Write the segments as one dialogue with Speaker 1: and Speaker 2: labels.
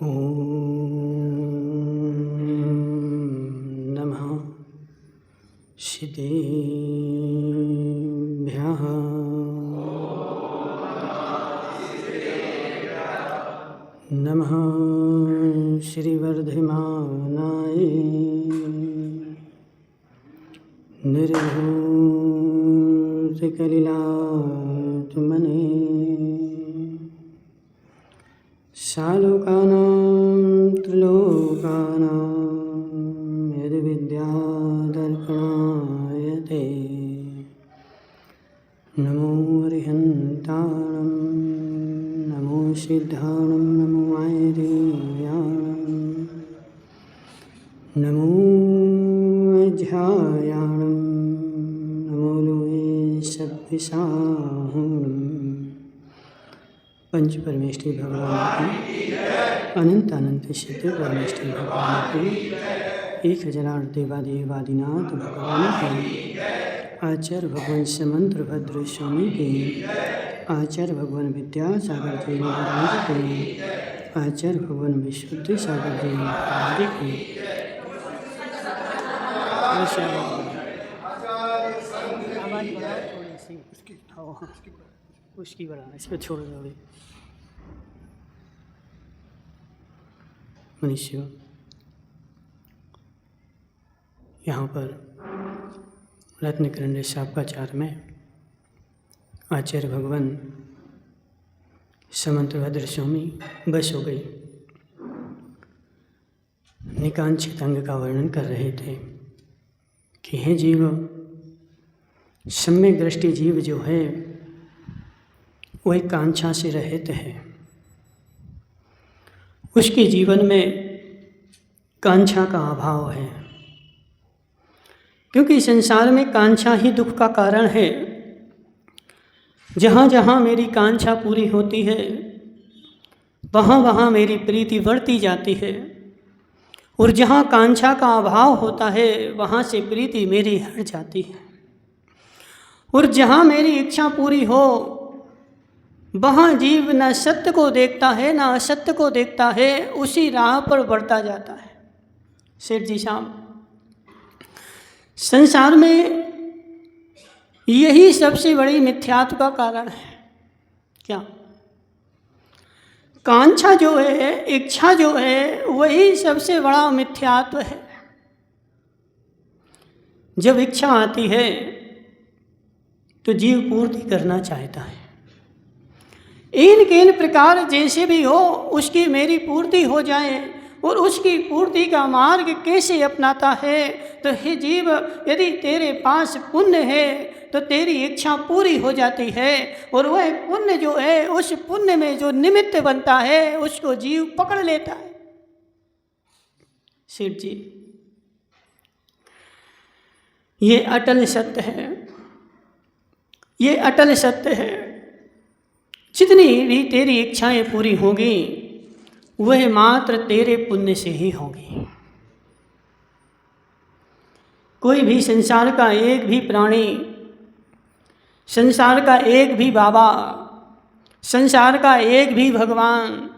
Speaker 1: नमः सिद्धेभ्यः नमः श्रीवर्धमानाय निर्भूतकलिलात्मने सालोकानां त्रिलोकानां यद्विद्यादर्पणाय ते नमो अरिहन्ताणं नमो सिद्धाणं नमो आयर्याणं नमो अध्यायाणं नमो लोये सद्विसाहुणम् पंच परमेष्ठी भगवान की अनंत अनंत सिद्ध परमेष्ठी भगवान की 1000 देवादेवादिनाथ भगवान की आचार्य भगवान समंत्र भद्र स्वामी के आचार्य भगवान विद्यासागर जी महाराज के आचार्य भगवान विशुद्ध सागर जी महाराज के उसकी बढ़ाना इस पर छोड़ दो मनुष्य। यहाँ पर रत्नकरंड शाखाचार में आचार्य भगवान समंतभद्र स्वामी बस हो गई निकांक्षित अंग का वर्णन कर रहे थे कि हे जीव, सम्यक दृष्टि जीव जो है वही कांक्षा से रहित है। उसके जीवन में कांक्षा का अभाव है, क्योंकि संसार में कांक्षा ही दुख का कारण है। जहाँ जहाँ मेरी कांक्षा पूरी होती है वहाँ वहाँ मेरी प्रीति बढ़ती जाती है, और जहाँ कांक्षा का अभाव होता है वहाँ से प्रीति मेरी हट जाती है। और जहाँ मेरी इच्छा पूरी हो वहाँ जीव न सत्य को देखता है न असत्य को देखता है, उसी राह पर बढ़ता जाता है। सेठ जी साहब, संसार में यही सबसे बड़ी मिथ्यात्व का कारण है। क्या? कांक्षा जो है, इच्छा जो है, वही सबसे बड़ा मिथ्यात्व है। जब इच्छा आती है तो जीव पूर्ति करना चाहता है, इन किन प्रकार जैसे भी हो उसकी मेरी पूर्ति हो जाए। और उसकी पूर्ति का मार्ग कैसे अपनाता है? तो हे जीव, यदि तेरे पास पुण्य है तो तेरी इच्छा पूरी हो जाती है, और वह पुण्य जो है, उस पुण्य में जो निमित्त बनता है उसको जीव पकड़ लेता है। सेठ जी, ये अटल सत्य है, ये अटल सत्य है। जितनी भी तेरी इच्छाएं पूरी होंगी वह मात्र तेरे पुण्य से ही होगी। कोई भी संसार का एक भी प्राणी, संसार का एक भी बाबा, संसार का एक भी भगवान,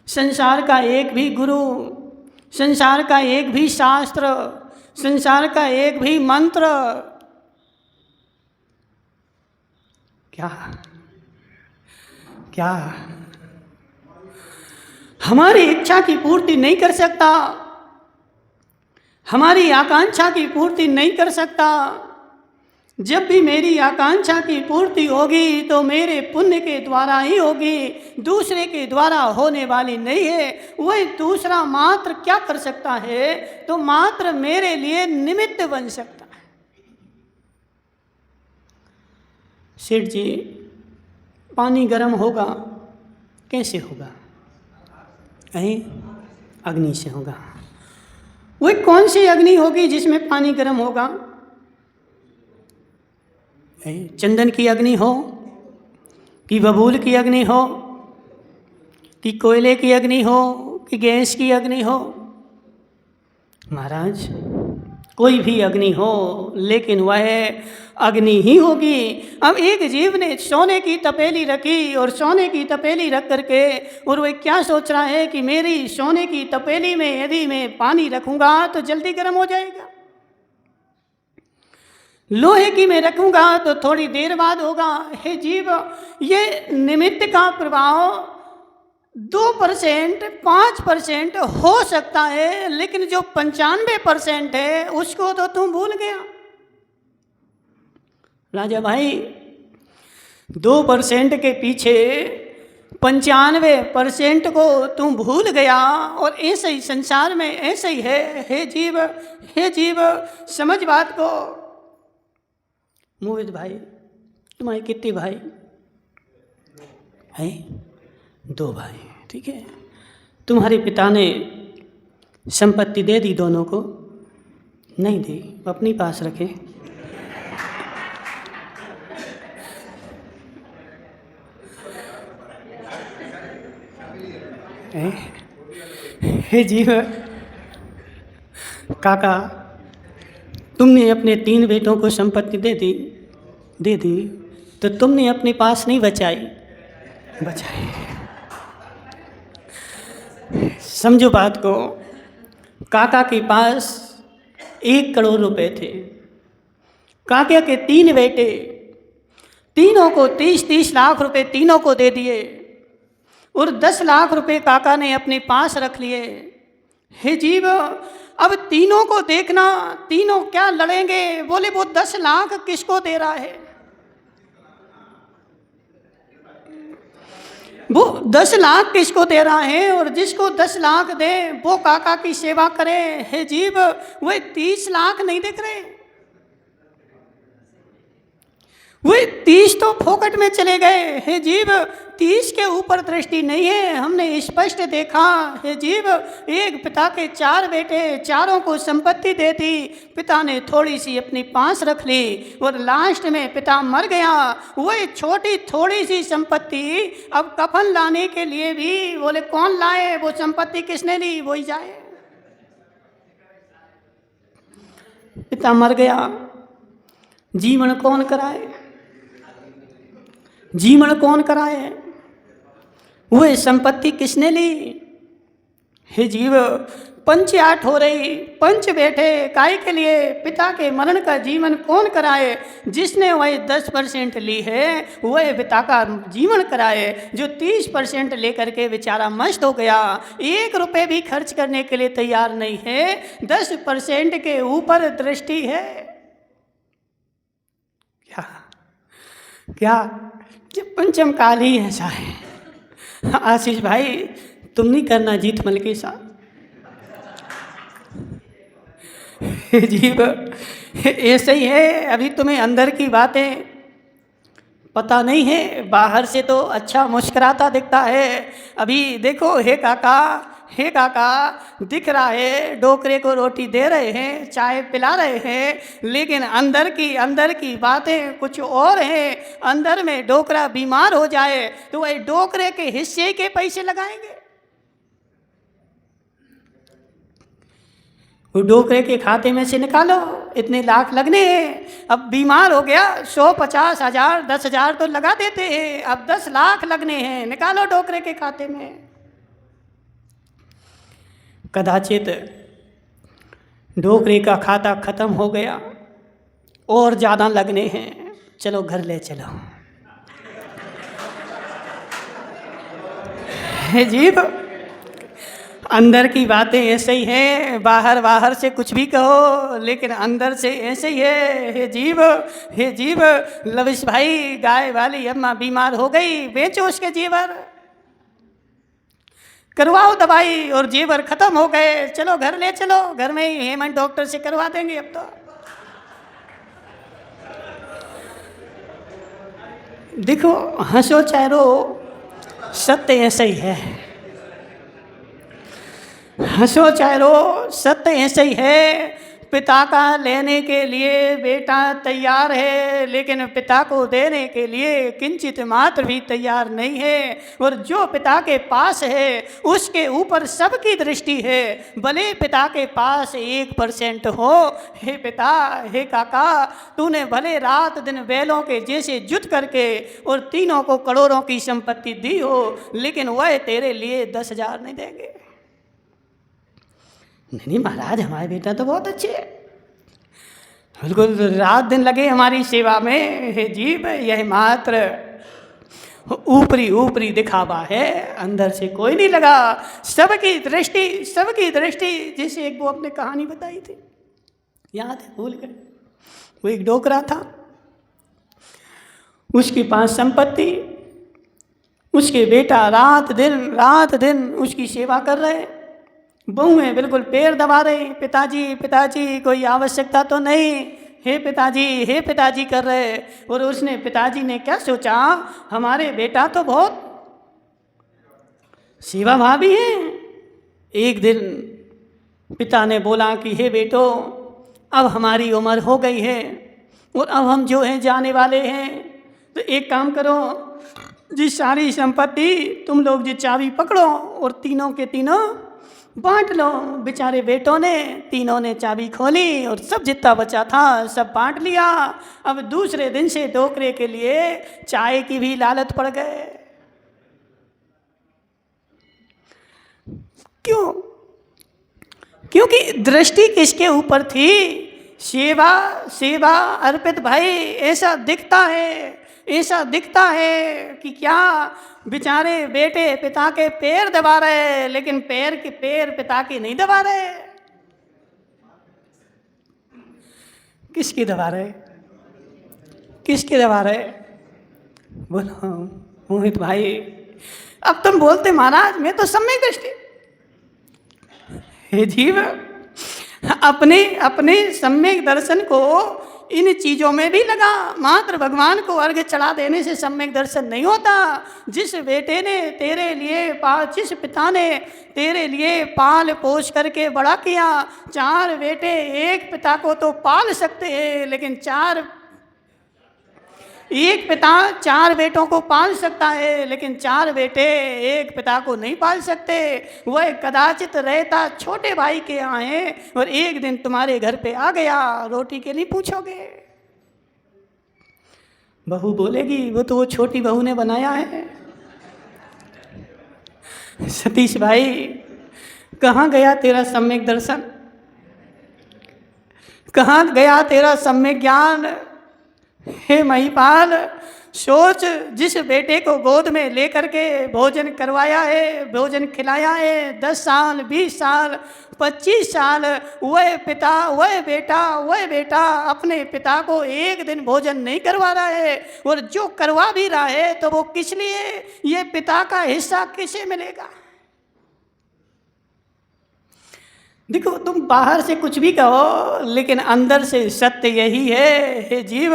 Speaker 1: संसार का एक भी गुरु, संसार का एक भी शास्त्र, संसार का एक भी मंत्र क्या हमारी इच्छा की पूर्ति नहीं कर सकता, हमारी आकांक्षा की पूर्ति नहीं कर सकता। जब भी मेरी आकांक्षा की पूर्ति होगी तो मेरे पुण्य के द्वारा ही होगी, दूसरे के द्वारा होने वाली नहीं है। वह दूसरा मात्र क्या कर सकता है? तो मात्र मेरे लिए निमित्त बन सकता है। सेठ जी, पानी गर्म होगा, कैसे होगा? अग्नि से होगा। वह कौन सी अग्नि होगी जिसमें पानी गर्म होगा? चंदन की अग्नि हो, कि बबूल की अग्नि हो, कि कोयले की अग्नि हो, कि गैस की अग्नि हो? महाराज, कोई भी अग्नि हो, लेकिन वह अग्नि ही होगी। अब एक जीव ने सोने की तपेली रखी और सोने की तपेली रख करके और वह क्या सोच रहा है कि मेरी सोने की तपेली में यदि मैं पानी रखूँगा तो जल्दी गर्म हो जाएगा, लोहे की मैं रखूँगा तो थोड़ी देर बाद होगा। हे जीव, ये निमित्त का प्रभाव 2%, 5% हो सकता है, लेकिन जो 95% है उसको तो तुम भूल गया। राजा भाई, 2% के पीछे 95% को तुम भूल गया, और ऐसे ही संसार में ऐसे ही है। हे जीव, समझ बात को। मोहित भाई, तुम्हारे कितने भाई हैं? 2 भाई, ठीक है। तुम्हारे पिता ने संपत्ति दे दी दोनों को? नहीं दी, अपनी पास रखे। हे जीव, काका, तुमने अपने 3 बेटों को संपत्ति दे दी तो तुमने अपने पास नहीं बचाई। समझो बात को। काका के पास 1 करोड़ रुपए थे। काका के 3 बेटे, तीनों को 30-30 लाख रुपए तीनों को दे दिए, और 10 लाख रुपए काका ने अपने पास रख लिए। हे जीव, अब तीनों को देखना, तीनों क्या लड़ेंगे। बोले वो 10 लाख किसको दे रहा है? वो 10 लाख किसको दे रहा है? और जिसको 10 लाख दे वो काका की सेवा करे। हे जीव, वो 30 लाख नहीं दिख रहे, वो 30 तो फोकट में चले गए। हे जीव, 30 के ऊपर दृष्टि नहीं है। हमने स्पष्ट देखा। हे जीव, एक पिता के 4 बेटे, चारों को संपत्ति दे दी। पिता ने थोड़ी सी अपने पास रख ली, और लास्ट में पिता मर गया। वही छोटी थोड़ी सी संपत्ति अब कफन लाने के लिए भी बोले कौन लाए? वो संपत्ति किसने ली? वही जाए। पिता मर गया, जीवन कौन कराए? जीवन कौन कराए? वह संपत्ति किसने ली? हे जीव, पंचायत हो रही, पंच बैठे काय के लिए? पिता के मरण का जीवन कौन कराए? जिसने वह 10% ली है वह पिता का जीवन कराए। जो 30% लेकर के बेचारा मस्त हो गया, 1 रुपए भी खर्च करने के लिए तैयार नहीं है, 10% के ऊपर दृष्टि है। क्या ये पंचम काल ही ऐसा है। आशीष भाई, तुम नहीं करना जीत मल के साथ। जीव, ऐसे ही है। अभी तुम्हें अंदर की बातें पता नहीं है, बाहर से तो अच्छा मुस्कुराता दिखता है। अभी देखो, हे काका दिख रहा है, डोकरे को रोटी दे रहे हैं, चाय पिला रहे हैं, लेकिन अंदर की बातें कुछ और हैं। अंदर में डोकरा बीमार हो जाए तो वही डोकरे के हिस्से के पैसे लगाएंगे। वो डोकरे के खाते में से निकालो, इतने लाख लगने हैं। अब बीमार हो गया, 100, 50 हजार, 10 हजार तो लगा देते हैं, अब 10 लाख लगने हैं, निकालो डोकरे के खाते में। कदाचित डोकरे का खाता खत्म हो गया, और ज़्यादा लगने हैं, चलो घर ले चलो। जीव, अंदर की बातें ऐसे ही हैं। बाहर से कुछ भी कहो, लेकिन अंदर से ऐसे ही है। हे जीव, लविश भाई, गाय वाली अम्मा बीमार हो गई, बेचो उसके जेवर, करवाओ दवाई, और जेवर खत्म हो गए, चलो घर ले चलो। घर में ही हेमंत डॉक्टर से करवा देंगे। अब तो देखो, हंसो चाहे रो, सत्य ऐसे ही है। हंसो चाहे रो, सत्य ऐसे ही है। पिता का लेने के लिए बेटा तैयार है, लेकिन पिता को देने के लिए किंचित मात्र भी तैयार नहीं है। और जो पिता के पास है उसके ऊपर सबकी दृष्टि है, भले पिता के पास 1% हो। हे पिता, हे काका, तूने भले रात दिन बैलों के जैसे जुट करके और तीनों को करोड़ों की संपत्ति दी हो, लेकिन वह तेरे लिए 10,000 नहीं देंगे। नहीं महाराज, हमारे बेटा तो बहुत अच्छे हैं, बिल्कुल रात दिन लगे हमारी सेवा में। हे जीव, यह मात्र ऊपरी दिखावा है, अंदर से कोई नहीं लगा। सबकी दृष्टि जैसे एक वो अपने कहानी बताई थी, याद है? भूल गए। वो एक डोकरा था, उसके पास संपत्ति, उसके बेटा रात दिन उसकी सेवा कर रहे। बहुएं बिल्कुल पैर दबा रही, पिताजी कोई आवश्यकता तो नहीं, हे पिताजी कर रहे। और उसने, पिताजी ने क्या सोचा, हमारे बेटा तो बहुत सेवाभावी है। एक दिन पिता ने बोला कि हे बेटो, अब हमारी उम्र हो गई है और अब हम जो हैं जाने वाले हैं, तो एक काम करो, जिस सारी संपत्ति तुम लोग जो चाबी पकड़ो और तीनों के तीनों बांट लो। बेचारे बेटों ने, तीनों ने चाबी खोली और सब जितना बचा था सब बांट लिया। अब दूसरे दिन से डोकरे के लिए चाय की भी लालच पड़ गए। क्यों? क्योंकि दृष्टि किसके ऊपर थी? सेवा अर्पित। भाई, ऐसा दिखता है कि क्या बेचारे बेटे पिता के पैर दबा रहे, लेकिन पैर पिता के नहीं दबा रहे। किसकी दबा रहे? बोलो मोहित भाई। अब तुम बोलते महाराज मैं तो सम्यक दृष्टि। हे जीव, अपने सम्यक दर्शन को इन चीज़ों में भी लगा। मात्र भगवान को अर्घ्य चढ़ा देने से सम्यक दर्शन नहीं होता। जिस पिता ने तेरे लिए पाल पोष करके बड़ा किया, 4 बेटे एक पिता को तो पाल सकते हैं, लेकिन एक पिता 4 बेटों को पाल सकता है, लेकिन 4 बेटे एक पिता को नहीं पाल सकते। वह कदाचित रहता छोटे भाई के यहाँ है और एक दिन तुम्हारे घर पे आ गया, रोटी के लिए पूछोगे, बहू बोलेगी वो तो वो छोटी बहू ने बनाया है। सतीश भाई, कहाँ गया तेरा सम्यक दर्शन? कहाँ गया तेरा सम्यक ज्ञान? हे महिपाल, सोच, जिस बेटे को गोद में लेकर के भोजन करवाया है, भोजन खिलाया है, 10 साल 20 साल 25 साल, वह बेटा अपने पिता को एक दिन भोजन नहीं करवा रहा है। और जो करवा भी रहा है तो वो किस लिए? ये पिता का हिस्सा किसे मिलेगा? देखो, तुम बाहर से कुछ भी कहो, लेकिन अंदर से सत्य यही है। हे जीव,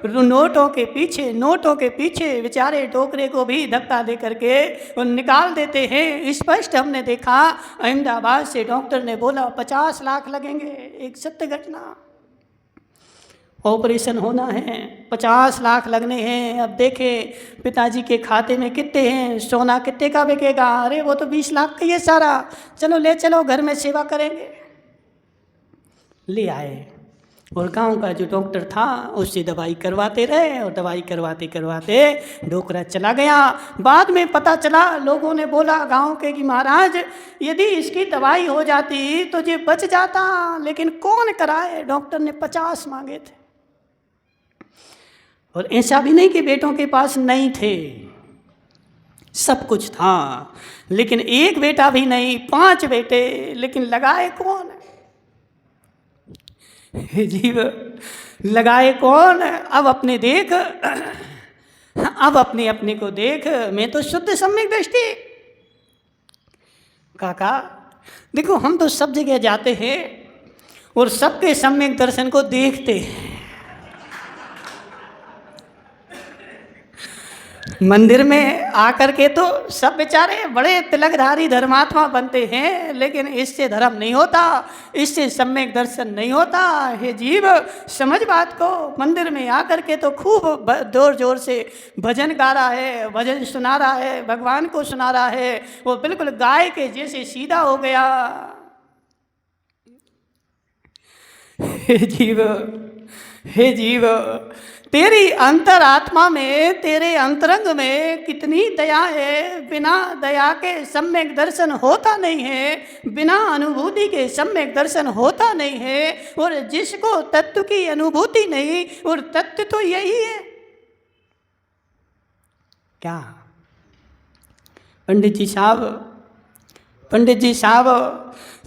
Speaker 1: नोटों के पीछे बेचारे डोकरे को भी धक्का दे करके वो निकाल देते हैं। स्पष्ट हमने देखा, अहमदाबाद से डॉक्टर ने बोला 50 लाख लगेंगे। एक सत्य घटना, ऑपरेशन होना है, 50 लाख लगने हैं। अब देखे पिताजी के खाते में कितने हैं, सोना कितने का बिकेगा? अरे वो तो 20 लाख का ही है सारा, चलो ले चलो, घर में सेवा करेंगे। ले आए और गांव का जो डॉक्टर था उससे दवाई करवाते रहे और दवाई करवाते डोकरा चला गया। बाद में पता चला, लोगों ने बोला गांव के कि महाराज यदि इसकी दवाई हो जाती तो ये बच जाता, लेकिन कौन कराए? डॉक्टर ने 50 मांगे थे। और ऐसा भी नहीं कि बेटों के पास नहीं थे, सब कुछ था, लेकिन एक बेटा भी नहीं, 5 बेटे, लेकिन लगाए कौन? जीव, लगाए कौन? अब अपने देख, अब अपने को देख। मैं तो शुद्ध सम्यक दृष्टि। काका देखो, हम तो सब जगह जाते हैं और सबके सम्यक दर्शन को देखते हैं। मंदिर में आकर के तो सब बेचारे बड़े तिलकधारी धर्मात्मा बनते हैं, लेकिन इससे धर्म नहीं होता, इससे सम्यक दर्शन नहीं होता। हे जीव, समझ बात को। मंदिर में आकर के तो खूब जोर जोर से भजन गा रहा है, भजन सुना रहा है, भगवान को सुना रहा है, वो बिल्कुल गाय के जैसे सीधा हो गया। हे जीव, हे जीव, तेरी अंतरात्मा में, तेरे अंतरंग में कितनी दया है। बिना दया के सम्यक दर्शन होता नहीं है, बिना अनुभूति के सम्यक दर्शन होता नहीं है। और जिसको तत्व की अनुभूति नहीं, और तत्व तो यही है। क्या पंडित जी साहब, पंडित जी साहब,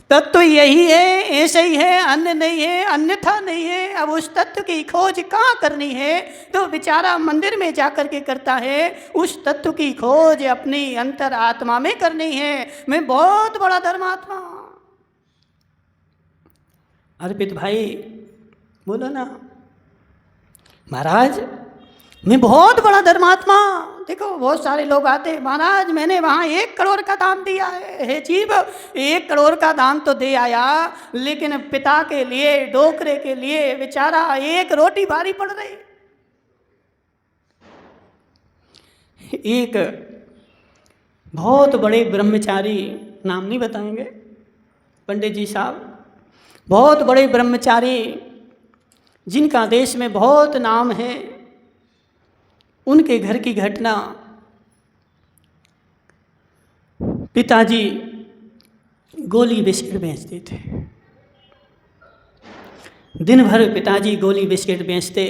Speaker 1: तत्व तो यही है, ऐसे ही है, अन्य नहीं है, अन्यथा नहीं है। अब उस तत्व की खोज कहाँ करनी है? तो बेचारा मंदिर में जाकर के करता है। उस तत्व की खोज अपनी अंतर आत्मा में करनी है। मैं बहुत बड़ा धर्मात्मा। अर्पित भाई बोलो ना, महाराज मैं बहुत बड़ा धर्मात्मा। देखो बहुत सारे लोग आते, महाराज मैंने वहाँ 1 करोड़ का दान दिया है। हे जीव, 1 करोड़ का दान तो दे आया, लेकिन पिता के लिए, डोकरे के लिए बेचारा 1 रोटी भारी पड़ रही। एक बहुत बड़े ब्रह्मचारी, नाम नहीं बताएंगे, पंडित जी साहब, बहुत बड़े ब्रह्मचारी जिनका देश में बहुत नाम है, उनके घर की घटना। पिताजी गोली बिस्किट बेचते थे। दिन भर पिताजी गोली बिस्किट बेचते।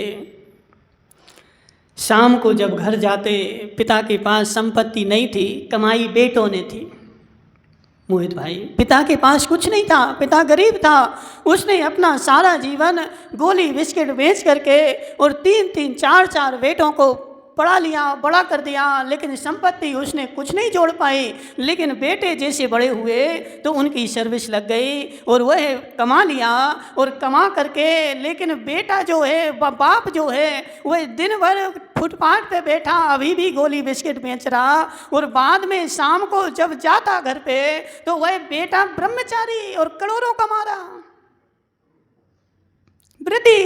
Speaker 1: शाम को जब घर जाते, पिता के पास संपत्ति नहीं थी, कमाई बेटों ने थी। मोहित भाई, पिता के पास कुछ नहीं था, पिता गरीब था। उसने अपना सारा जीवन गोली बिस्किट बेच करके और 3-3, 4-4 बेटों को पढ़ा लिया, बड़ा कर दिया, लेकिन संपत्ति उसने कुछ नहीं जोड़ पाई। लेकिन बेटे जैसे बड़े हुए तो उनकी सर्विस लग गई और वह कमा लिया, और कमा करके, लेकिन बेटा जो है, बाप जो है, वह दिन भर फुटपाथ पे बैठा अभी भी गोली बिस्किट बेच रहा। और बाद में शाम को जब जाता घर पे तो वह बेटा ब्रह्मचारी और करोड़ों कमा रहा, वृद्धि,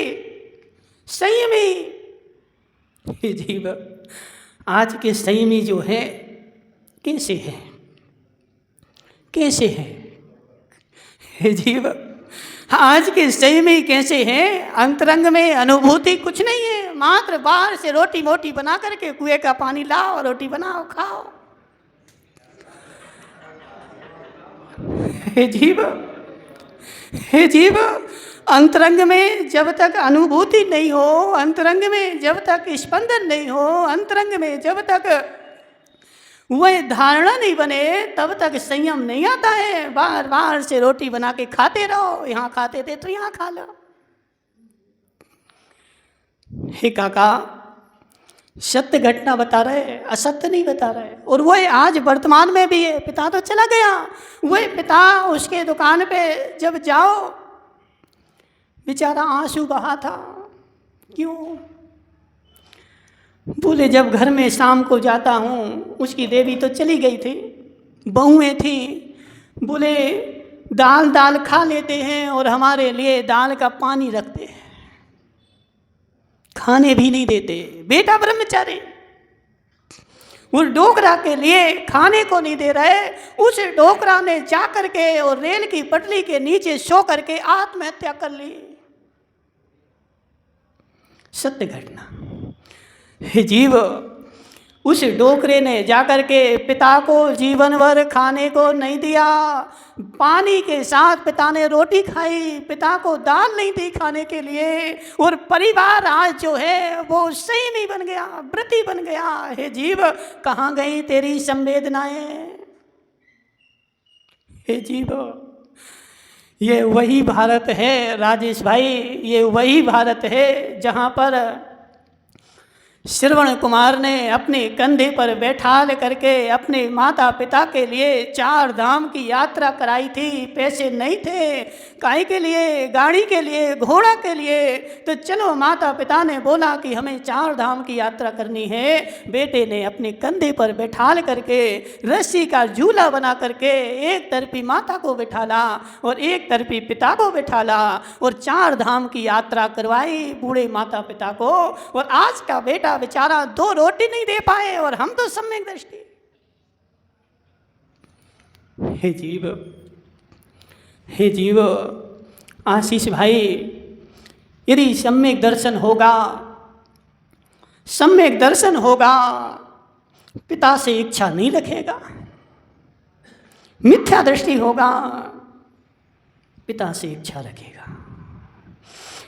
Speaker 1: संयमी। जीव, आज के संयमी जो है कैसे है, कैसे है? हे जीव, आज के संयमी कैसे हैं? अंतरंग में अनुभूति कुछ नहीं है, मात्र बाहर से रोटी मोटी बना करके कुएं का पानी लाओ, रोटी बनाओ, खाओ। हे जीव, हे जीव, अंतरंग में जब तक अनुभूति नहीं हो, अंतरंग में जब तक स्पंदन नहीं हो, अंतरंग में जब तक वह धारणा नहीं बने, तब तक संयम नहीं आता है। बाहर बाहर से रोटी बना के खाते रहो, यहाँ खाते थे तो यहाँ खा लो। हे काका, सत्य घटना बता रहे, असत्य नहीं बता रहे। और वह आज वर्तमान में भी है। पिता तो चला गया, वह पिता उसके दुकान पे जब जाओ, बेचारा आंसू बहा था। क्यों? बोले जब घर में शाम को जाता हूँ, उसकी देवी तो चली गई थी, बहुएं थी, बोले दाल खा लेते हैं और हमारे लिए दाल का पानी रखते हैं, खाने भी नहीं देते। बेटा ब्रह्मचारी, उस डोकरा के लिए खाने को नहीं दे रहे। उस डोकरा ने जा करके और रेल की पटरी के नीचे सो करके आत्महत्या कर ली। सत्य घटना। हे जीव, उस डोकरे ने जाकर के पिता को जीवन भर खाने को नहीं दिया। पानी के साथ पिता ने रोटी खाई, पिता को दाल नहीं दी खाने के लिए। और परिवार आज जो है वो सही नहीं बन गया, व्रती बन गया। हे जीव, कहाँ गई तेरी संवेदनाएं? हे जीव, ये वही भारत है राजेश भाई, ये वही भारत है जहाँ पर श्रवण कुमार ने अपने कंधे पर बैठाल करके अपने माता पिता के लिए 4 धाम की यात्रा कराई थी। पैसे नहीं थे, काहे के लिए? गाड़ी के लिए, घोड़ा के लिए। तो चलो, माता पिता ने बोला कि हमें 4 धाम की यात्रा करनी है। बेटे ने अपने कंधे पर बैठाल करके रस्सी का झूला बना करके एक तरफी माता को बैठाला और एक तरफी पिता को बैठाला और 4 धाम की यात्रा करवाई बूढ़े माता पिता को। और आज का बेटा बेचारा 2 रोटी नहीं दे पाए और हम तो सम्यक दृष्टि। हे जीव, हे जीव, आशीष भाई, यदि सम्यक दर्शन होगा, सम्यक दर्शन होगा, पिता से इच्छा नहीं रखेगा। मिथ्या दृष्टि होगा, पिता से इच्छा रखेगा।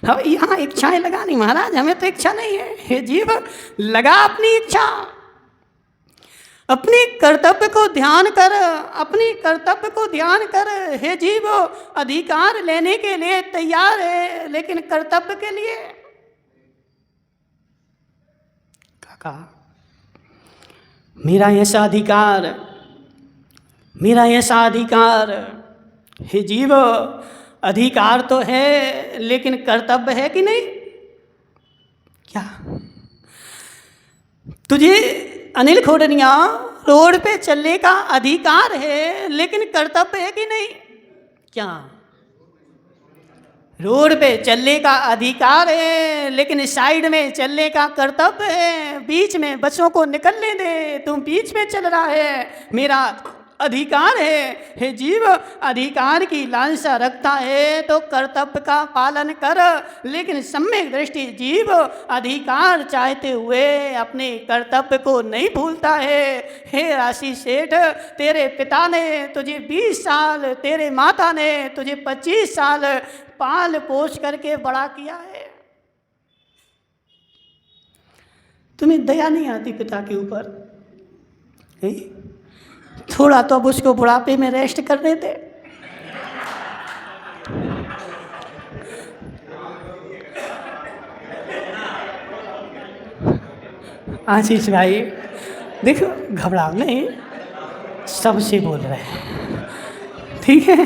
Speaker 1: अब यहाँ इच्छाएं लगानी महाराज, हमें तो इच्छा नहीं है। हे जीव, लगा अपनी इच्छा, अपने कर्तव्य को ध्यान कर, अपनी कर्तव्य को ध्यान कर। हे जीव, अधिकार लेने के लिए तैयार है, लेकिन कर्तव्य के लिए काका, मेरा ऐसा अधिकार, मेरा ऐसा अधिकार। हे जीव, अधिकार तो है, लेकिन कर्तव्य है कि नहीं? क्या तुझे अनिल खोडनिया रोड पे चलने का अधिकार है, लेकिन कर्तव्य है कि नहीं? क्या रोड पे चलने का अधिकार है, लेकिन साइड में चलने का कर्तव्य है? बीच में बसों को निकलने दे, तुम बीच में चल रहा है, मेरा अधिकार है। हे जीव, अधिकार की लालसा रखता है तो कर्तव्य का पालन कर, लेकिन सम्यक दृष्टि जीव अधिकार चाहते हुए अपने कर्तव्य को नहीं भूलता है। हे राशि सेठ, तेरे पिता ने तुझे 20 साल, तेरे माता ने तुझे 25 साल पाल पोष करके बड़ा किया है। तुम्हें दया नहीं आती पिता के ऊपर? थोड़ा तो अब उसको बुढ़ापे में रेस्ट करने दे। आशीष भाई देखो, घबराओ नहीं, सबसे बोल रहे हैं, ठीक है,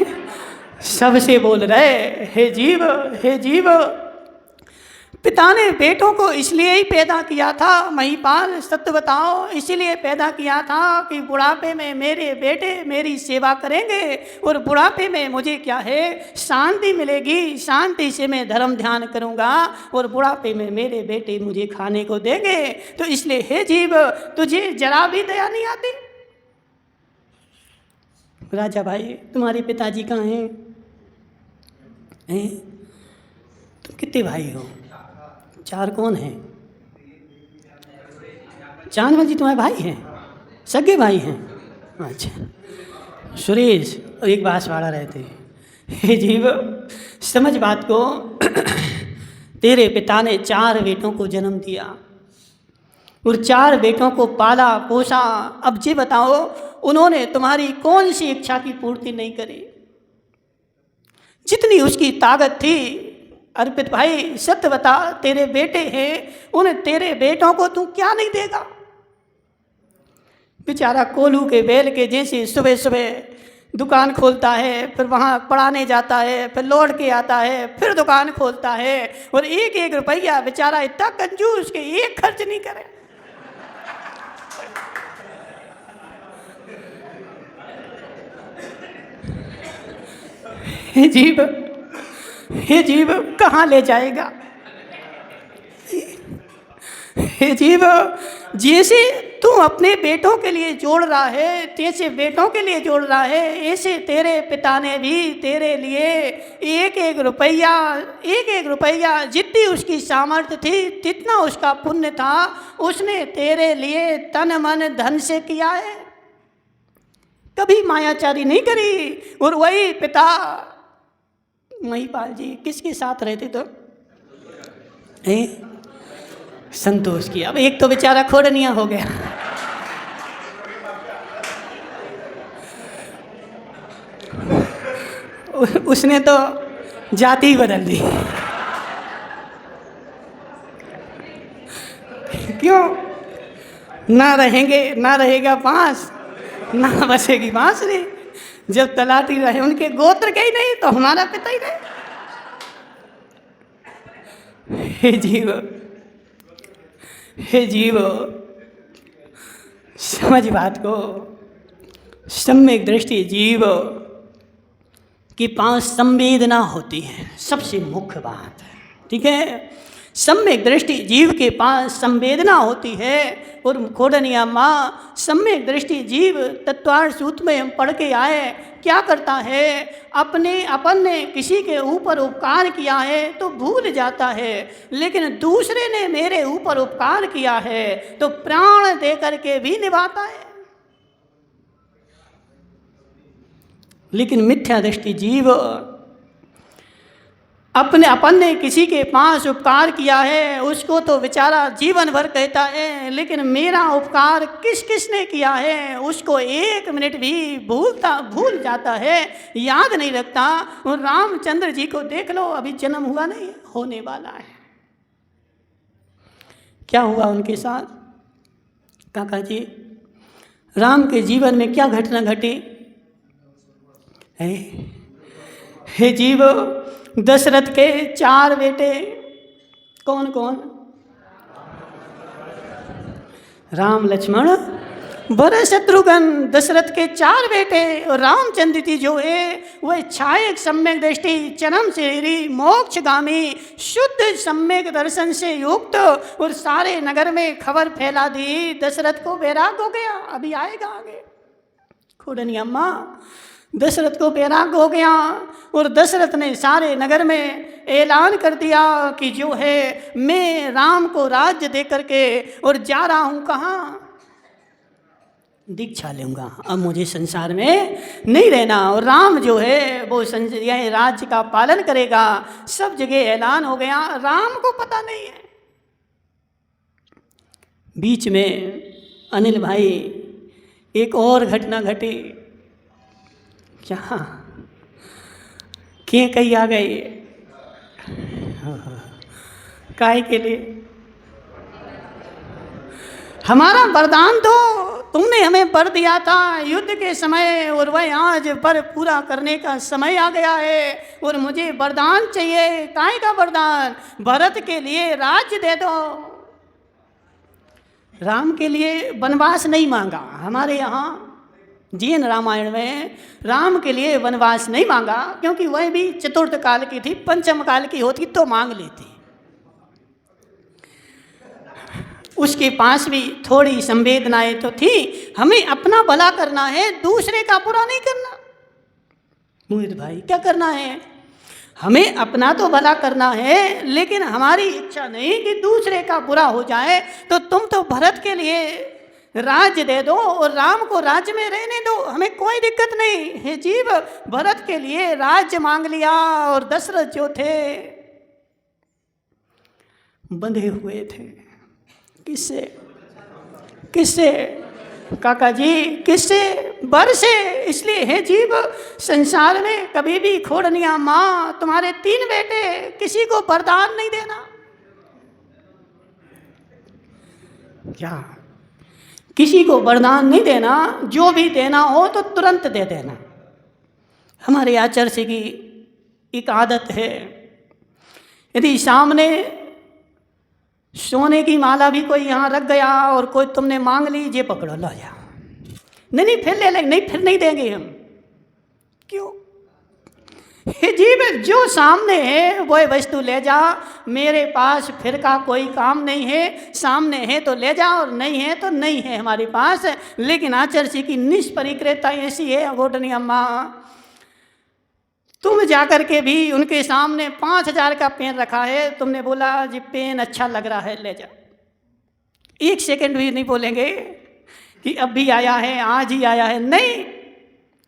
Speaker 1: सबसे बोल रहे। हे जीव, हे जीव, पिता ने बेटों को इसलिए ही पैदा किया था, महिपाल सत्य बताओ, इसलिए पैदा किया था कि बुढ़ापे में मेरे बेटे मेरी सेवा करेंगे और बुढ़ापे में मुझे क्या है, शांति मिलेगी, शांति से मैं धर्म ध्यान करूंगा और बुढ़ापे में मेरे बेटे मुझे खाने को देंगे। तो इसलिए हे जीव, तुझे जरा भी दया नहीं आती? राजा भाई, तुम्हारे पिताजी कहाँ हैं? तुम कितने भाई हो? 4 कौन हैं? चांद जी तुम्हारे भाई हैं, सगे भाई हैं? अच्छा, सुरेश और एक बांसवाड़ा रहते हैं। हे जीव, समझ बात को। तेरे पिता ने 4 बेटों को जन्म दिया और 4 बेटों को पाला पोसा। अब जी बताओ, उन्होंने तुम्हारी कौन सी इच्छा की पूर्ति नहीं करी? जितनी उसकी ताकत थी। अर्पित भाई सत्य बता, तेरे बेटे हैं, उन तेरे बेटों को तू क्या नहीं देगा? बेचारा कोल्हू के बैल के जैसे सुबह सुबह दुकान खोलता है, फिर वहाँ पढ़ाने जाता है, फिर लौट के आता है, फिर दुकान खोलता है और 1-1 रुपया बेचारा इतना कंजूस के एक खर्च नहीं करे। हे जीव, हे जीव, कहाँ ले जाएगा? हे जीव, जैसे तू अपने बेटों के लिए जोड़ रहा है, जैसे बेटों के लिए जोड़ रहा है, ऐसे तेरे पिता ने भी तेरे लिए 1-1 रुपया जितनी उसकी सामर्थ्य थी, जितना उसका पुण्य था, उसने तेरे लिए तन मन धन से किया है। कभी मायाचारी नहीं करी। और वही पिता महिपाल जी किसके साथ रहते तो? संतोष की। अब एक तो बेचारा खोडनिया हो गया। उसने तो जाति ही बदल दी। क्यों? ना रहेंगे, ना रहेगा बांस, ना बसेगी बांसुरी। जब तलाटी रहे उनके गोत्र के ही नहीं तो हमारा पिता ही नहीं। हे जीव, हे जीव, समझ बात को। सम्यक दृष्टि जीव की 5 संवेदना होती है, सबसे मुख्य बात है, ठीक है। सम्यक दृष्टि जीव के 5 संवेदना होती है। और खोडनिया माँ, सम्यक दृष्टि जीव तत्वार्थ सूत्र में हम पढ़ के आए, क्या करता है, अपन ने किसी के ऊपर उपकार किया है तो भूल जाता है, लेकिन दूसरे ने मेरे ऊपर उपकार किया है तो प्राण दे करके भी निभाता है। लेकिन मिथ्या दृष्टि जीव अपन ने किसी के पास उपकार किया है उसको तो बेचारा जीवन भर कहता है, लेकिन मेरा उपकार किस किस ने किया है उसको 1 मिनट भी भूल जाता है, याद नहीं रखता। और रामचंद्र जी को देख लो, अभी जन्म हुआ नहीं, होने वाला है। क्या हुआ उनके साथ काका जी? राम के जीवन में क्या घटना घटी है? हे जीव, दशरथ के 4 बेटे कौन कौन? राम, लक्ष्मण, भरत, शत्रुघ्न। दशरथ के 4 बेटे और रामचंद्र जी जो है वह छायक सम्यक दृष्टि, चरम शरीरी, मोक्षगामी, शुद्ध सम्यक दर्शन से युक्त, और सारे नगर में खबर फैला दी। दशरथ को वैराग हो गया, अभी आएगा आगे। खोडनी अम्मा, दशरथ को वैराग हो गया और दशरथ ने सारे नगर में ऐलान कर दिया कि जो है मैं राम को राज्य दे करके और जा रहा हूँ कहाँ? दीक्षा लूँगा, अब मुझे संसार में नहीं रहना। और राम जो है वो राज्य का पालन करेगा। सब जगह ऐलान हो गया, राम को पता नहीं है। बीच में अनिल भाई एक और घटना घटी। क्या के कही आ गई? काय के लिए? हमारा वरदान तो तुमने हमें वर दिया था युद्ध के समय, और वह आज पर पूरा करने का समय आ गया है और मुझे वरदान चाहिए। काय का वरदान? भरत के लिए राज्य दे दो। राम के लिए वनवास नहीं मांगा। हमारे यहाँ जैन रामायण में राम के लिए वनवास नहीं मांगा, क्योंकि वह भी चतुर्थ काल की थी, पंचम काल की होती तो मांग लेती। उसके पास भी थोड़ी संवेदनाएं तो थी। हमें अपना भला करना है, दूसरे का बुरा नहीं करना। मोहित भाई, क्या करना है? हमें अपना तो भला करना है, लेकिन हमारी इच्छा नहीं कि दूसरे का बुरा हो जाए। तो तुम तो भरत के लिए राज्य दे दो और राम को राज्य में रहने दो, हमें कोई दिक्कत नहीं है। जीव भरत के लिए राज्य मांग लिया और दशरथ जो थे बंधे हुए थे। किससे? किससे काका जी? किससे? वर से। इसलिए है जीव, संसार में कभी भी खोडनिया माँ, तुम्हारे 3 बेटे, किसी को वरदान नहीं देना। क्या? किसी को वरदान नहीं देना। जो भी देना हो तो तुरंत दे देना। हमारे आचार्य की एक आदत है, यदि सामने सोने की माला भी कोई यहाँ रख गया और कोई तुमने मांग ली, ये पकड़ो, लो जा। नहीं फिर ले लेंगे, नहीं फिर नहीं देंगे हम। क्यों? हे जीव, जो सामने है वह वस्तु ले जा। मेरे पास फिर का कोई काम नहीं है। सामने है तो ले जा और नहीं है तो नहीं है हमारे पास। लेकिन आचार्य की निष्परिक्रियता ऐसी है, अघोटनी अम्मा, तुम जाकर के भी उनके सामने 5000 का पेन रखा है, तुमने बोला जी पेन अच्छा लग रहा है, ले जा। 1 सेकंड भी नहीं बोलेंगे कि अब भी आया है, आज ही आया है, नहीं,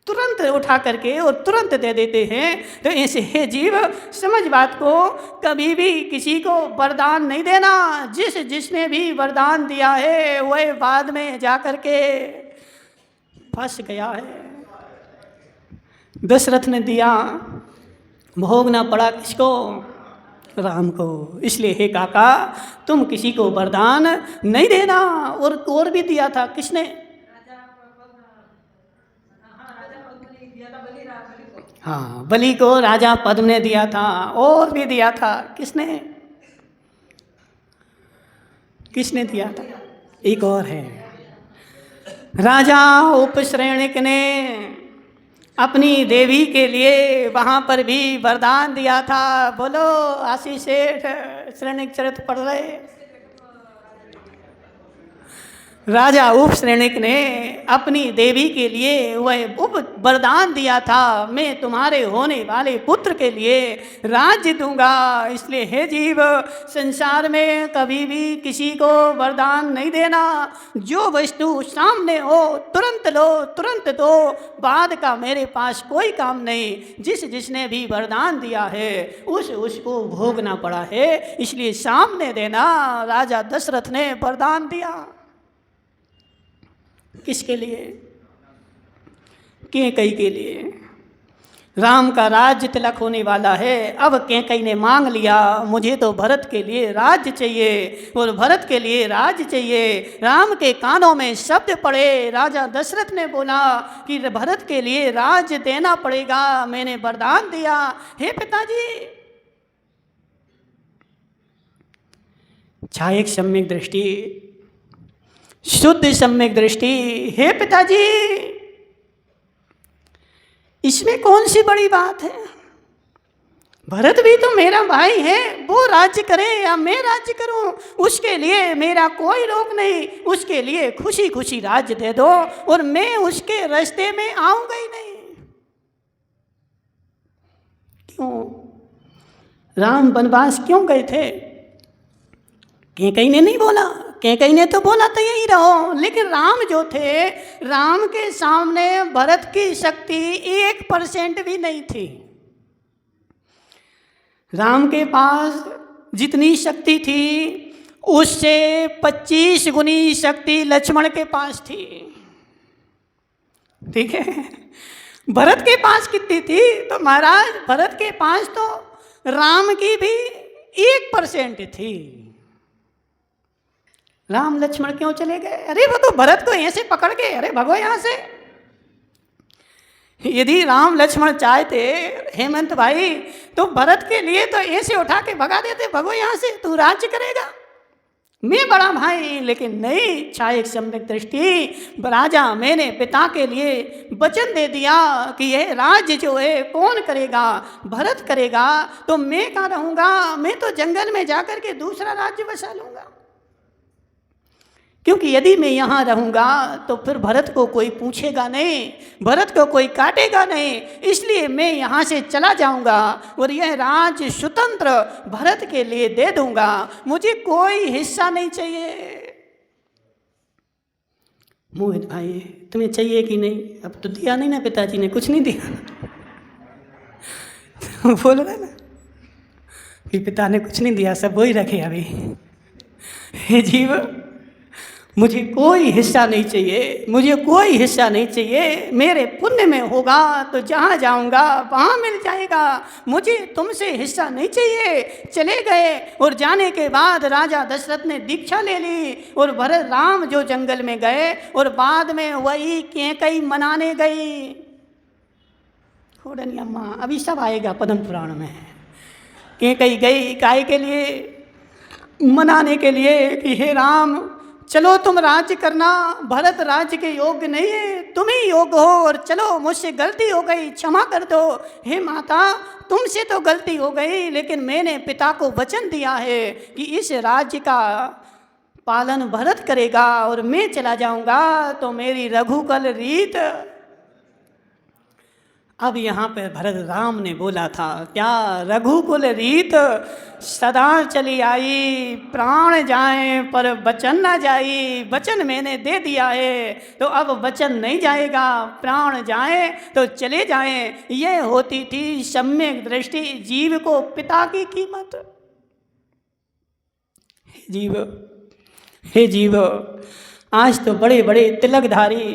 Speaker 1: तुरंत उठा करके और तुरंत दे देते हैं। तो ऐसे है जीव, समझ बात को। कभी भी किसी को वरदान नहीं देना। जिसने भी वरदान दिया है वह बाद में जाकर के फंस गया है। दशरथ ने दिया, भोगना पड़ा किसको? राम को। इसलिए हे काका, तुम किसी को वरदान नहीं देना। और भी दिया था किसने? हाँ, बलि को राजा पद्म ने दिया था। और भी दिया था किसने? किसने दिया था? एक और है, राजा उपश्रेणिक ने अपनी देवी के लिए वहाँ पर भी वरदान दिया था। बोलो आशीष सेठ, श्रेणिक चरित्र पढ़ रहे। राजा उपश्रेणिक ने अपनी देवी के लिए वह वरदान दिया था, मैं तुम्हारे होने वाले पुत्र के लिए राज्य दूंगा। इसलिए हे जीव, संसार में कभी भी किसी को वरदान नहीं देना। जो वस्तु सामने हो तुरंत लो, तुरंत दो, बाद का मेरे पास कोई काम नहीं। जिसने भी वरदान दिया है उसको भोगना पड़ा है, इसलिए सामने देना। राजा दशरथ ने वरदान दिया किसके लिए? कैकई के लिए। राम का राज्य तिलक होने वाला है। अब कैकई ने मांग लिया, मुझे तो भरत के लिए राज्य चाहिए और भरत के लिए राज्य चाहिए। राम के कानों में शब्द पड़े। राजा दशरथ ने बोला कि भरत के लिए राज्य देना पड़ेगा, मैंने वरदान दिया। हे पिताजी, छायक सम्यक दृष्टि, शुद्ध सम्यक दृष्टि। हे पिताजी, इसमें कौन सी बड़ी बात है? भरत भी तो मेरा भाई है, वो राज्य करे या मैं राज्य करूं, उसके लिए मेरा कोई रोक नहीं। उसके लिए खुशी खुशी राज्य दे दो और मैं उसके रास्ते में आऊंगा ही नहीं। क्यों? राम वनवास क्यों गए थे? कैकई ने नहीं बोला, कैकई ने तो बोला था यही रहो। लेकिन राम जो थे, राम के सामने भरत की शक्ति 1% भी नहीं थी। राम के पास जितनी शक्ति थी उससे 25 गुनी शक्ति लक्ष्मण के पास थी। ठीक है, भरत के पास कितनी थी? तो महाराज भरत के पास तो राम की भी 1% थी। राम लक्ष्मण क्यों चले गए? अरे वो तो भरत को ऐसे पकड़ के, अरे भगो यहाँ से। यदि राम लक्ष्मण चाहते हेमंत भाई, तो भरत के लिए तो ऐसे उठा के भगा देते, भगो यहाँ से, तू राज्य करेगा, मैं बड़ा भाई। लेकिन नहीं, छायक सम्यक दृष्टि। राजा, मैंने पिता के लिए वचन दे दिया कि यह राज्य जो है कौन करेगा? भरत करेगा। तो मैं कहाँ रहूँगा? मैं तो जंगल में जाकर के दूसरा राज्य बसा लूँगा। क्योंकि यदि मैं यहाँ रहूँगा तो फिर भरत को कोई पूछेगा नहीं, भरत को कोई काटेगा नहीं। इसलिए मैं यहाँ से चला जाऊँगा और यह राज्य स्वतंत्र भरत के लिए दे दूँगा, मुझे कोई हिस्सा नहीं चाहिए। मोहित भाई, तुम्हें चाहिए कि नहीं? अब तो दिया नहीं ना, पिताजी ने कुछ नहीं दिया। बोल रहे ना कि पिता ने कुछ नहीं दिया, सब वही रखे अभी। हे जीव, मुझे कोई हिस्सा नहीं चाहिए, मुझे कोई हिस्सा नहीं चाहिए। मेरे पुण्य में होगा तो जहाँ जाऊँगा वहाँ मिल जाएगा, मुझे तुमसे हिस्सा नहीं चाहिए। चले गए और जाने के बाद राजा दशरथ ने दीक्षा ले ली और भरत राम जो जंगल में गए और बाद में वही कैकई मनाने गई। खोडनी अम्मा, अभी सब आएगा पद्म पुराण में। कैकई गई काय के लिए? मनाने के लिए कि हे राम, चलो तुम राज्य करना, भरत राज्य के योग्य नहीं है, तुम ही योग्य हो, और चलो मुझसे गलती हो गई, क्षमा कर दो। हे माता, तुमसे तो गलती हो गई, लेकिन मैंने पिता को वचन दिया है कि इस राज्य का पालन भरत करेगा और मैं चला जाऊंगा। तो मेरी रघुकुल रीत। अब यहाँ पर भरत राम ने बोला था क्या? रघुकुल रीत सदा चली आई, प्राण जाए पर वचन ना जाई। वचन मैंने दे दिया है तो अब वचन नहीं जाएगा, प्राण जाए तो चले जाएं। यह होती थी सम्यक दृष्टि, जीव को पिता की कीमत। जीव, हे जीव, आज तो बड़े बड़े तिलकधारी,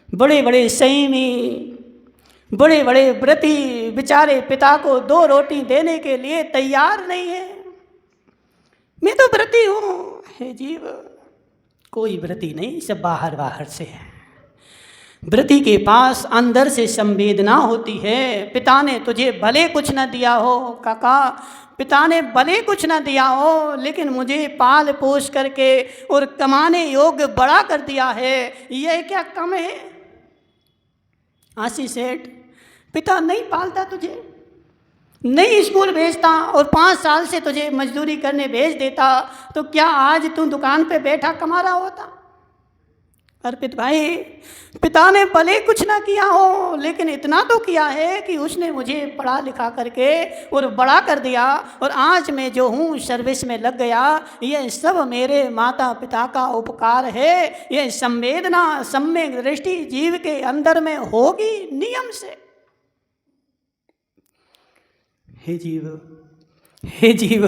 Speaker 1: बड़े बड़े संयमी, बड़े बड़े व्रती बेचारे पिता को 2 रोटी देने के लिए तैयार नहीं है। मैं तो व्रती हूँ। हे जीव, कोई व्रती नहीं, सब बाहर बाहर से है। व्रती के पास अंदर से संवेदना होती है। पिता ने तुझे भले कुछ न दिया हो काका, पिता ने भले कुछ न दिया हो, लेकिन मुझे पाल पोस करके और कमाने योग्य बड़ा कर दिया है, यह क्या कम है? आशीष सेठ, पिता नहीं पालता तुझे, नहीं स्कूल भेजता और 5 साल से तुझे मजदूरी करने भेज देता, तो क्या आज तू दुकान पे बैठा कमा रहा होता? अर्पित भाई, पिता ने भले कुछ ना किया हो, लेकिन इतना तो किया है कि उसने मुझे पढ़ा लिखा करके और बड़ा कर दिया, और आज मैं जो हूँ सर्विस में लग गया। यह सब मेरे माता पिता का उपकार है। यह संवेदना, सम्यक दृष्टि जीव के अंदर में होगी नियम से। हे जीव, हे जीव,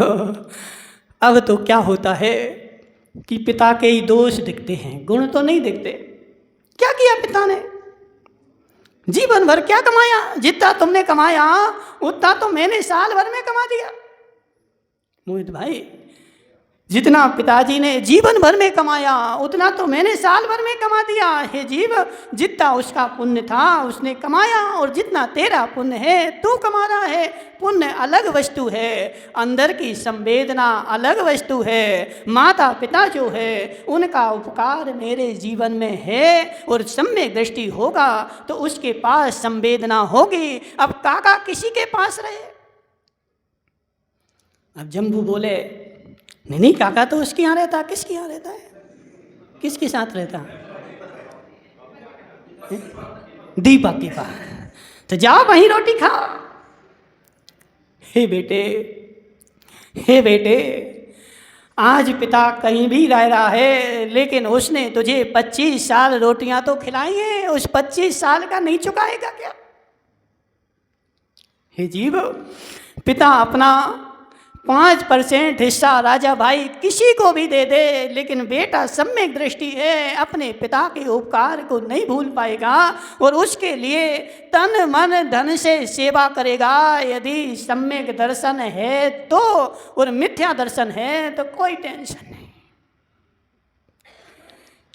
Speaker 1: अब तो क्या होता है कि पिता के ही दोष दिखते हैं, गुण तो नहीं दिखते। क्या किया पिता ने? जीवन भर क्या कमाया? जितना तुमने कमाया उतना तो मैंने साल भर में कमा दिया। मोहित भाई, जितना पिताजी ने जीवन भर में कमाया उतना तो मैंने साल भर में कमा दिया। हे जीव, जितना उसका पुण्य था उसने कमाया, और जितना तेरा पुण्य है तू कमा रहा है। पुण्य अलग वस्तु है, अंदर की संवेदना अलग वस्तु है। माता पिता जो है उनका उपकार मेरे जीवन में है, और सम्यक दृष्टि होगा तो उसके पास संवेदना होगी। अब काका किसी के पास रहे? अब जम्बू बोले, नहीं काका तो उसके यहाँ रहता। किसके यहाँ रहता है? किसके साथ रहता? दीपक के पास। तो जाओ वहीं रोटी खाओ। हे बेटे, हे बेटे, आज पिता कहीं भी रह रहा है, लेकिन उसने तुझे 25 साल रोटियां तो खिलाई हैं, उस 25 साल का नहीं चुकाएगा क्या? हे जीव, पिता अपना 5% हिस्सा राजा भाई किसी को भी दे दे, लेकिन बेटा सम्यक दृष्टि है, अपने पिता के उपकार को नहीं भूल पाएगा, और उसके लिए तन मन धन से सेवा करेगा। यदि सम्यक दर्शन है तो, और मिथ्या दर्शन है तो कोई टेंशन नहीं।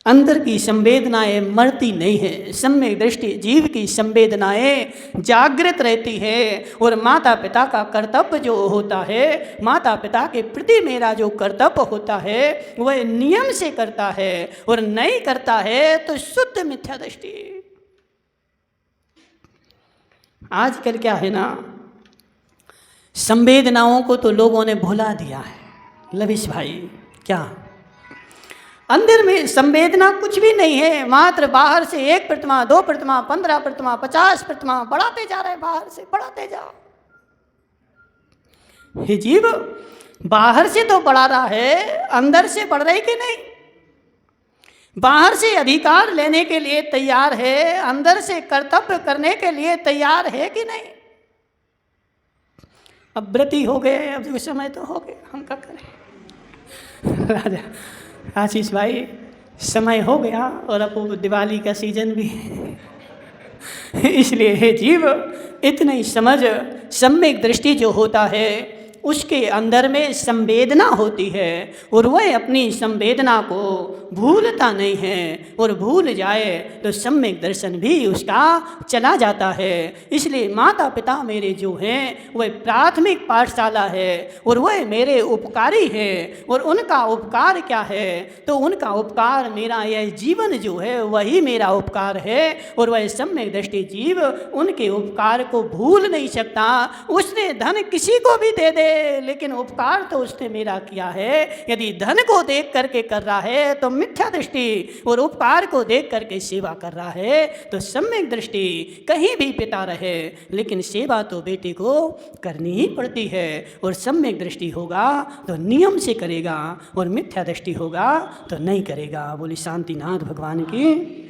Speaker 1: अंदर की संवेदनाएं मरती नहीं है। सम्यक दृष्टि जीव की संवेदनाएं जागृत रहती है, और माता पिता का कर्तव्य जो होता है, माता पिता के प्रति मेरा जो कर्तव्य होता है वह नियम से करता है, और नहीं करता है तो शुद्ध मिथ्या दृष्टि। आजकल क्या है ना, संवेदनाओं को तो लोगों ने भुला दिया है। लविश भाई, क्या अंदर में संवेदना कुछ भी नहीं है, मात्र बाहर से 1 प्रतिमा, 2 प्रतिमा, 15 प्रतिमा, 50 प्रतिमा बढ़ाते जा रहे हैं। बाहर से बढ़ाते जाओ। हे जीव, बाहर से तो बढ़ा रहा है, अंदर से बढ़ रही कि नहीं? बाहर से अधिकार लेने के लिए तैयार है, अंदर से कर्तव्य करने के लिए तैयार है कि नहीं? अब व्रती हो गए, अब जो समय तो हो गए, हम क्या करें? राजा आशीष भाई, समय हो गया, और अब दिवाली का सीजन भी है। इसलिए हे जीव, इतनी ही समझ, सम्यक दृष्टि जो होता है उसके अंदर में संवेदना होती है, और वह अपनी संवेदना को भूलता नहीं है, और भूल जाए तो सम्यक दर्शन भी उसका चला जाता है। इसलिए माता पिता मेरे जो हैं वह प्राथमिक पाठशाला है, और वह मेरे उपकारी है। और उनका उपकार क्या है? तो उनका उपकार मेरा यह जीवन जो है वही मेरा उपकार है, और वह सम्यक दृष्टि जीव उनके उपकार को भूल नहीं सकता। उसने धन किसी को भी दे दे, लेकिन उपकार तो उसने मेरा किया है। यदि धन को देख करके कर रहा है तो मिथ्या दृष्टि, और उपकार को देख करके सेवा कर रहा है तो सम्यक दृष्टि। कहीं भी पिता रहे, लेकिन सेवा तो बेटे को करनी ही पड़ती है। और सम्यक दृष्टि होगा तो नियम से करेगा, और मिथ्या दृष्टि होगा तो नहीं करेगा। बोली शांतिनाथ भगवान की।